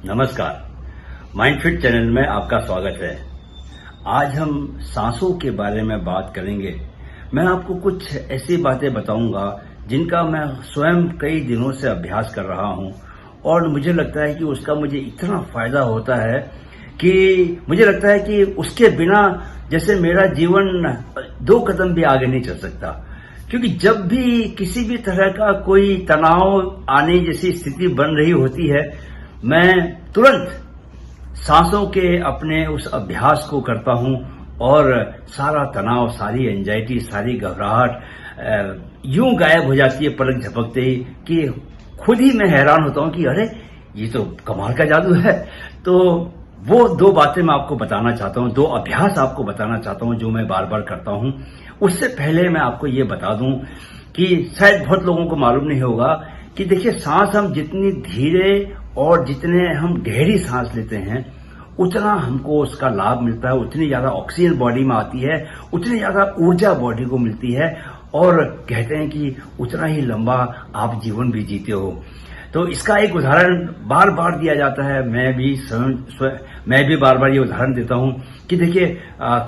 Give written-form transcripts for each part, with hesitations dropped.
नमस्कार, माइंडफिट चैनल में आपका स्वागत है। आज हम सांसों के बारे में बात करेंगे। मैं आपको कुछ ऐसी बातें बताऊंगा जिनका मैं स्वयं कई दिनों से अभ्यास कर रहा हूं और मुझे लगता है कि उसका मुझे इतना फायदा होता है कि मुझे लगता है कि उसके बिना जैसे मेरा जीवन 2 कदम भी आगे नहीं चल सकता। क्योंकि जब भी किसी भी तरह का कोई तनाव आने जैसी स्थिति बन रही होती है, मैं तुरंत सांसों के अपने उस अभ्यास को करता हूं और सारा तनाव, सारी एंजाइटी, सारी घबराहट यूं गायब हो जाती है पलक झपकते ही कि खुद ही मैं हैरान होता हूं कि अरे ये तो कमाल का जादू है। तो वो 2 बातें मैं आपको बताना चाहता हूं, 2 अभ्यास आपको बताना चाहता हूं जो मैं बार बार करता हूं। उससे पहले मैं आपको ये बता दूं कि शायद बहुत लोगों को मालूम नहीं होगा कि देखिए, सांस हम जितनी धीरे और जितने हम गहरी सांस लेते हैं उतना हमको उसका लाभ मिलता है, उतनी ज्यादा ऑक्सीजन बॉडी में आती है, उतनी ज्यादा ऊर्जा बॉडी को मिलती है और कहते हैं कि उतना ही लंबा आप जीवन भी जीते हो। तो इसका एक उदाहरण बार बार दिया जाता है। मैं भी बार बार ये उदाहरण देता हूं कि देखिए,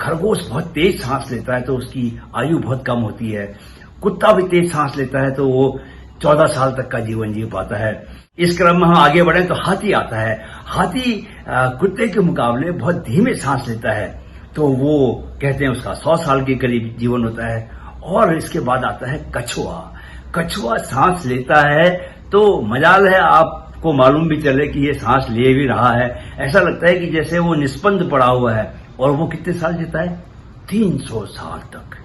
खरगोश बहुत तेज सांस लेता है तो उसकी आयु बहुत कम होती है। कुत्ता भी तेज सांस लेता है तो वो 14 साल तक का जीवन जी पाता है। इस क्रम में हम आगे बढ़े तो हाथी आता है। हाथी कुत्ते के मुकाबले बहुत धीमे सांस लेता है तो वो कहते हैं उसका 100 साल के करीब जीवन होता है। और इसके बाद आता है कछुआ। कछुआ सांस लेता है तो मजाल है आपको मालूम भी चले कि ये सांस ले भी रहा है। ऐसा लगता है कि जैसे वो निस्पंद पड़ा हुआ है। और वो कितने साल जीता है? 300 साल तक।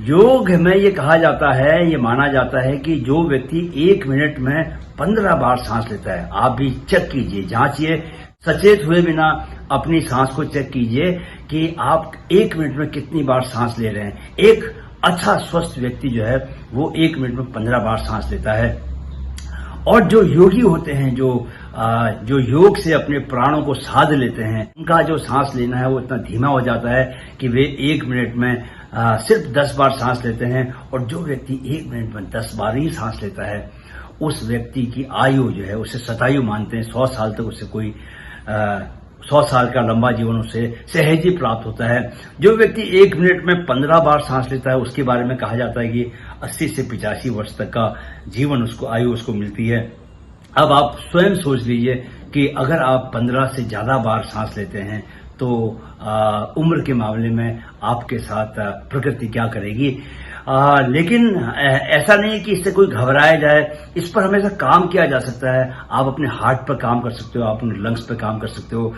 योग में ये कहा जाता है, ये माना जाता है कि जो व्यक्ति 1 मिनट में 15 बार सांस लेता है, आप भी चेक कीजिए, जांचिए, सचेत हुए बिना अपनी सांस को चेक कीजिए कि आप 1 मिनट में कितनी बार सांस ले रहे हैं। एक अच्छा स्वस्थ व्यक्ति जो है वो 1 मिनट में 15 बार सांस लेता है। और जो योगी होते हैं, जो योग से अपने प्राणों को साध लेते हैं, उनका जो सांस लेना है वो इतना धीमा हो जाता है कि वे 1 मिनट में सिर्फ 10 बार सांस लेते हैं। और जो व्यक्ति 1 मिनट में 10 बार ही सांस लेता है उस व्यक्ति की आयु जो है उसे शतायु मानते हैं। 100 साल तक उसे 100 साल का लंबा जीवन उसे सहज ही प्राप्त होता है। जो व्यक्ति 1 मिनट में 15 बार सांस लेता है उसके बारे में कहा जाता है कि 80 से 85 वर्ष तक का जीवन आयु उसको मिलती है। अब आप स्वयं सोच लीजिए कि अगर आप 15 से ज्यादा बार सांस लेते हैं तो उम्र के मामले में आपके साथ प्रकृति क्या करेगी। लेकिन ऐसा नहीं कि इससे कोई घबराया जाए। इस पर हमेशा काम किया जा सकता है। आप अपने हार्ट पर काम कर सकते हो, आप अपने लंग्स पर काम कर सकते हो।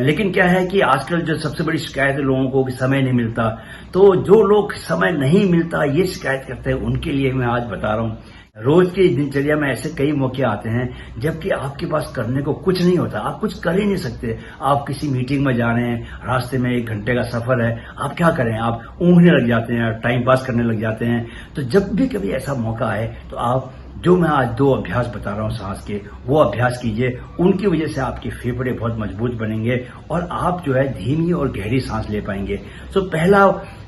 लेकिन क्या है कि आजकल जो सबसे बड़ी शिकायत है लोगों को कि समय नहीं मिलता। तो जो लोग समय नहीं मिलता ये शिकायत करते हैं, उनके लिए मैं आज बता रहा हूं। रोज की दिनचर्या में ऐसे कई मौके आते हैं जबकि आपके पास करने को कुछ नहीं होता, आप कुछ कर ही नहीं सकते। आप किसी मीटिंग में जा रहे हैं, रास्ते में 1 घंटे का सफर है, आप क्या करें? आप ऊँघने लग जाते हैं, टाइम पास करने लग जाते हैं। तो जब भी कभी ऐसा मौका आए तो आप जो मैं आज 2 अभ्यास बता रहा हूं सांस के, वो अभ्यास कीजिए। उनकी वजह से आपके फेफड़े बहुत मजबूत बनेंगे और आप जो है धीमी और गहरी सांस ले पाएंगे। तो पहला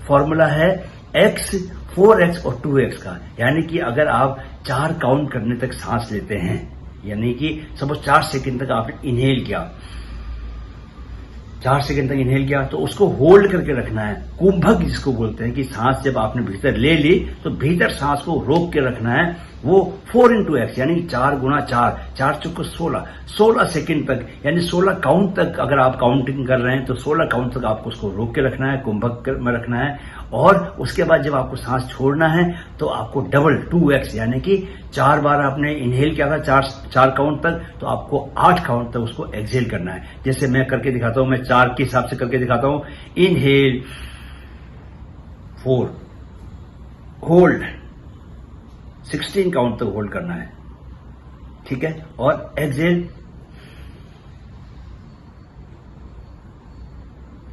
फॉर्मूला है X, 4X और 2X का। यानी कि अगर आप 4 काउंट करने तक सांस लेते हैं, यानी कि सपोज 4 सेकंड तक आपने इनहेल किया, 4 सेकंड तक इनहेल किया तो उसको होल्ड करके रखना है। कुंभक जिसको बोलते हैं कि सांस जब आपने भीतर ले ली तो भीतर सांस को रोक के रखना है। वो 4 into X यानी 4 गुना 4, 4 चौको 16 सेकंड तक, यानी 16 काउंट तक अगर आप काउंटिंग कर रहे हैं तो 16 काउंट तक आपको उसको रोक के रखना है, कुंभक में रखना है। और उसके बाद जब आपको सांस छोड़ना है तो आपको डबल 2X यानी कि 4 बार आपने इनहेल किया था 4 काउंट तक, तो आपको 8 काउंट तक उसको एक्सहेल करना है। जैसे मैं करके दिखाता हूं, मैं 4 के हिसाब से करके दिखाता हूं। इनहेल 4, होल्ड 16 काउंट तक होल्ड करना है, ठीक है। और एक्सहेल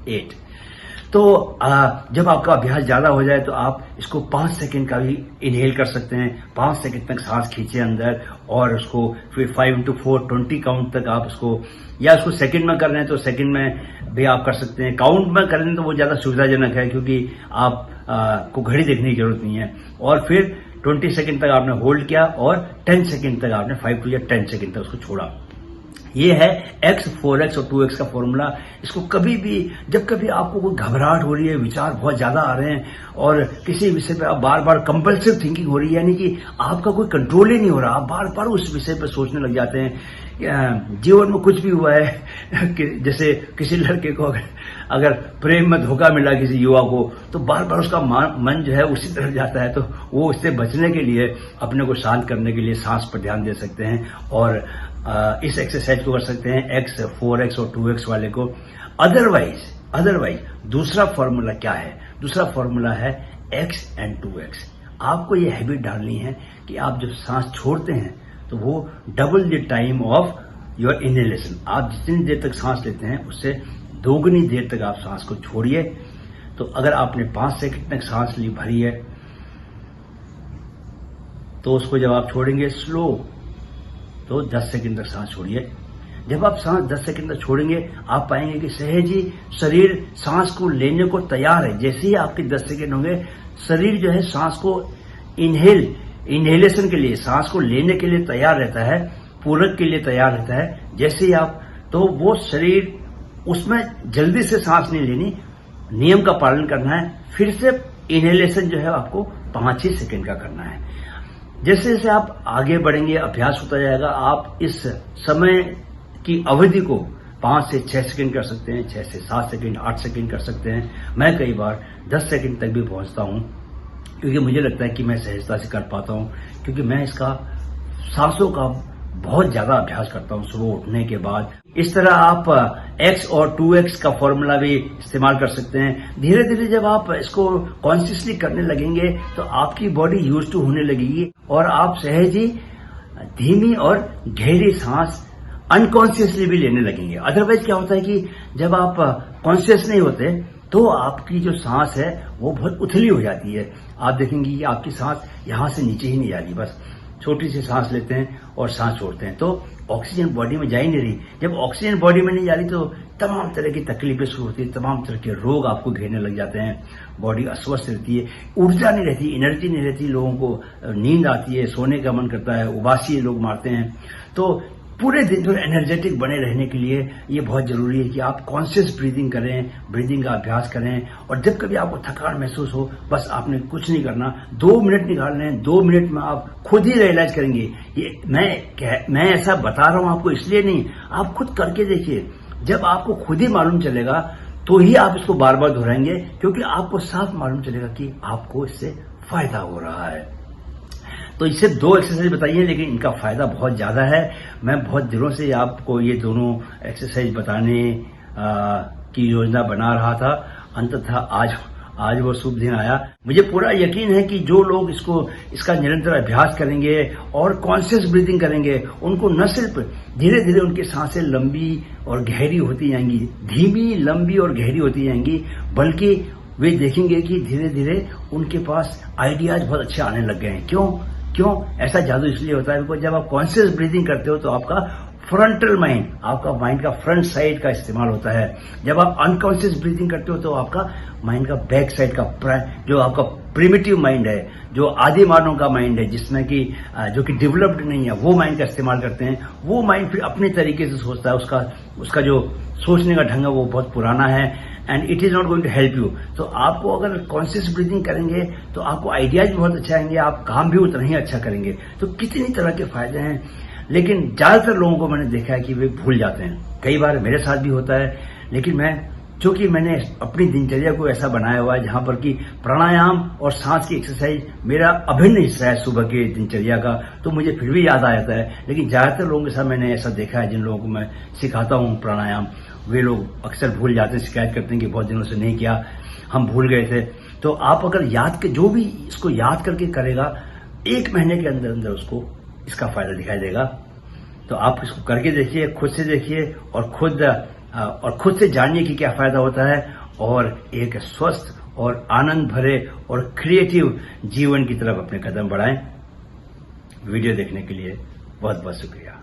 8। तो जब आपका अभ्यास ज्यादा हो जाए तो आप इसको 5 सेकंड का भी इनहेल कर सकते हैं। 5 सेकंड तक सांस खींचे अंदर और उसको फिर 5 into 4 20 काउंट तक आप उसको, या उसको सेकंड में कर रहे हैं तो सेकंड में भी आप कर सकते हैं। काउंट में कर रहे हैं तो वो ज्यादा सुविधाजनक है क्योंकि आप को घड़ी देखने की जरूरत नहीं है। और फिर 20 सेकंड तक आपने होल्ड किया और 10 सेकंड तक आपने 5 to 10 सेकंड तक उसको छोड़ा। ये है X, 4X और 2X का फॉर्मूला। इसको कभी भी, जब कभी आपको कोई घबराहट हो रही है, विचार बहुत ज्यादा आ रहे हैं और किसी विषय पे आप बार बार कंपल्सिव थिंकिंग हो रही है, यानी कि आपका कोई कंट्रोल ही नहीं हो रहा, आप बार बार उस विषय पे सोचने लग जाते हैं। जीवन में कुछ भी हुआ है कि जैसे किसी लड़के को अगर प्रेम में धोखा मिला किसी युवा को, तो बार बार उसका मन जो है उसी तरफ जाता है। तो वो उससे बचने के लिए, अपने को शांत करने के लिए सांस पर ध्यान दे सकते हैं और इस एक्सरसाइज को कर सकते हैं X, 4X और 2X वाले को। अदरवाइज दूसरा फॉर्मूला क्या है? दूसरा फॉर्मूला है X and 2X। आपको ये हैबिट डालनी है कि आप जब सांस छोड़ते हैं तो वो double the time of your inhalation. आप जितनी देर तक सांस लेते हैं उससे दोगुनी देर तक आप सांस को छोड़िए। तो अगर आपने 5 सेकंड तक सांस ली भरी है, तो उसको जब आप छोड़ेंगे स्लो, तो 10 सेकंड तक सांस छोड़िए। जब आप सांस 10 सेकंड तक छोड़ेंगे, आप पाएंगे कि सहज ही शरीर सांस को लेने को तैयार है। जैसे ही आपके 10 सेकंड होंगे, शरीर जो है सांस को इनहेलेशन के लिए, सांस को लेने के लिए तैयार रहता है, पूरक के लिए तैयार रहता है। जैसे ही आप, तो वो शरीर उसमें जल्दी से सांस नहीं लेनी, नियम का पालन करना है। फिर से इनहेलेशन जो है आपको 5 ही सेकंड का करना है। जैसे जैसे आप आगे बढ़ेंगे, अभ्यास होता जाएगा, आप इस समय की अवधि को 5 से 6 सेकंड कर सकते हैं, 6 से 7 सेकंड, 8 सेकंड कर सकते हैं। मैं कई बार 10 सेकंड तक भी पहुंचता हूं, क्योंकि मुझे लगता है कि मैं सहजता से कर पाता हूं, क्योंकि मैं इसका सांसों का बहुत ज्यादा अभ्यास करता हूं सुबह उठने के बाद। इस तरह आप X और 2X का फॉर्मूला भी इस्तेमाल कर सकते हैं। धीरे धीरे जब आप इसको कॉन्शियसली करने लगेंगे तो आपकी बॉडी यूज टू होने लगेगी और आप सहज ही धीमी और गहरी सांस अनकॉन्शियसली भी लेने लगेंगे। अदरवाइज क्या होता है कि जब आप कॉन्शियस नहीं होते तो आपकी जो सांस है वो बहुत उथली हो जाती है। आप देखेंगे कि आपकी सांस यहां से नीचे ही नहीं जा रही, बस छोटी सी सांस लेते हैं और सांस छोड़ते हैं, तो ऑक्सीजन बॉडी में जा ही नहीं रही। जब ऑक्सीजन बॉडी में नहीं जा रही तो तमाम तरह की तकलीफें शुरू होती है, तमाम तरह के रोग आपको घेरने लग जाते हैं, बॉडी अस्वस्थ रहती है, ऊर्जा नहीं रहती, एनर्जी नहीं रहती, लोगों को नींद आती है, सोने का मन करता है, उबासी लोग मारते हैं। तो पूरे दिन जो एनर्जेटिक बने रहने के लिए ये बहुत जरूरी है कि आप कॉन्शियस ब्रीदिंग करें, ब्रीदिंग का अभ्यास करें। और जब कभी आपको थकान महसूस हो, बस आपने कुछ नहीं करना, 2 मिनट निकालने हैं। 2 मिनट में आप खुद ही रियलाइज करेंगे। ये मैं ऐसा बता रहा हूं आपको इसलिए नहीं, आप खुद करके देखिए। जब आपको खुद ही मालूम चलेगा तो ही आप इसको बार बार दोहराएंगे, क्योंकि आपको साफ मालूम चलेगा कि आपको इससे फायदा हो रहा है। तो इससे 2 एक्सरसाइज बताई है, लेकिन इनका फायदा बहुत ज्यादा है। मैं बहुत दिनों से आपको ये दोनों एक्सरसाइज बताने की योजना बना रहा था। अंततः आज वो शुभ दिन आया। मुझे पूरा यकीन है कि जो लोग इसका निरंतर अभ्यास करेंगे और कॉन्शियस ब्रीदिंग करेंगे, उनको न सिर्फ धीरे धीरे उनकी सांसें लंबी और गहरी होती जाएंगी, धीमी, लंबी और गहरी होती जाएंगी, बल्कि वे देखेंगे कि धीरे धीरे उनके पास आइडियाज बहुत अच्छे आने लग गए हैं। क्यों ऐसा जादू इसलिए होता है, बिकॉज जब आप कॉन्शियस ब्रीदिंग करते हो तो आपका फ्रंटल माइंड, आपका माइंड का फ्रंट साइड का इस्तेमाल होता है। जब आप अनकॉन्शियस ब्रीदिंग करते हो तो आपका माइंड का बैक साइड का, जो आपका प्रिमिटिव माइंड है, जो आदि मानव का माइंड है, जिसमें कि जो कि डेवलप्ड नहीं है, वो माइंड का इस्तेमाल करते हैं। वो माइंड फिर अपने तरीके से सोचता है, उसका जो सोचने का ढंग है वो बहुत पुराना है, and it is not going to help you. तो आपको अगर कॉन्शियस ब्रीदिंग करेंगे तो आपको आइडियाज भी बहुत अच्छे आएंगे, आप काम भी उतना ही अच्छा करेंगे। तो कितनी तरह के फायदे हैं, लेकिन ज्यादातर लोगों को मैंने देखा है कि वे भूल जाते हैं। कई बार मेरे साथ भी होता है, लेकिन चूंकि मैंने अपनी दिनचर्या को ऐसा बनाया हुआ है जहां पर कि प्राणायाम और सांस की एक्सरसाइज मेरा अभिन्न हिस्सा है सुबह के दिनचर्या का, तो मुझे फिर भी याद आ जाता है। लेकिन ज्यादातर लोगों के साथ मैंने ऐसा देखा है, जिन लोगों को मैं सिखाता हूं प्राणायाम, वे लोग अक्सर भूल जाते हैं, शिकायत करते हैं कि बहुत दिनों से नहीं किया, हम भूल गए थे। तो आप अगर जो भी इसको याद करके करेगा, 1 महीने के अंदर अंदर उसको इसका फायदा दिखाई देगा। तो आप इसको करके देखिए, खुद से देखिए और खुद से जानिए कि क्या फायदा होता है, और एक स्वस्थ और आनंद भरे और क्रिएटिव जीवन की तरफ अपने कदम बढ़ाएं। वीडियो देखने के लिए बहुत बहुत शुक्रिया।